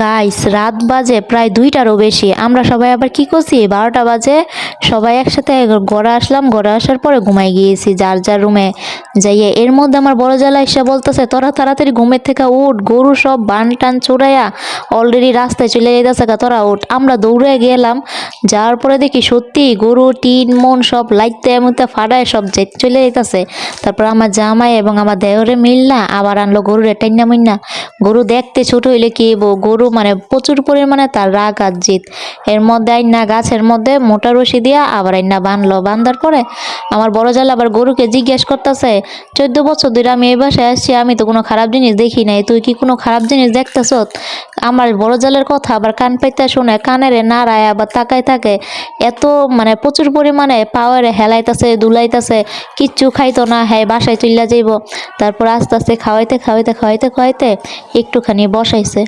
Guys রাত বাজে প্রায় 2টারও বেশি। আমরা সবাই আবার কি করছি, 12টা বাজে সবাই একসাথে ঘরে আসলাম। ঘরে আসার পরে ঘুমাই গিয়েছি যার যার রুমে যাইয়ে। এর মধ্যে আমার বড় জালা এসে বলতেছে, তোরা তাড়াতাড়ি ঘুমের থেকে উঠ, গরু সব বান টান চুড়াইয়া অলরেডি রাস্তায় চলে যেতেছে, তোরা উঠ। আমরা দৌড়ে গেলাম, যাওয়ার পরে দেখি সত্যি গরু টিন মন সব লাইতে এমতে ফাড়ায় সব চলে যেতেছে। তারপর আমার জামাই এবং আমার দেওরে মিলনা আবার আনলো গরুরে টাইনা মুইন্না। গরু দেখতে ছোট হইলে কি গরু মানে প্রচুর পরিমাণে তার রাগ আর জিত। এর মধ্যে আইনা গাছের মধ্যে মোটা রশি দিয়া আবার আইনা বানলো। বান্ধার পরে আমার বড় জাল আবার গরুকে জিজ্ঞেস করতেছে, 14 বছর ধরে আমি এই বাসায় আসছি, আমি তো কোনো খারাপ জিনিস দেখি নাই, তুই কি কোনো খারাপ জিনিস দেখতেছ? আমার বড় জালের কথা আবার কান পাইতে শুনে কানেরে নাড়ায় আবার তাকায় থাকে। এত মানে প্রচুর পরিমাণে পাওয়ারে হেলাইতেছে দুলাইতেছে, কিচ্ছু খাইতো না, হ্যাঁ বাসায় চইলা যাইব। তারপর আস্তে আস্তে খাওয়াইতে খাওয়াইতে খাওয়াইতে খাওয়াইতে একটুখানি বসাইছে।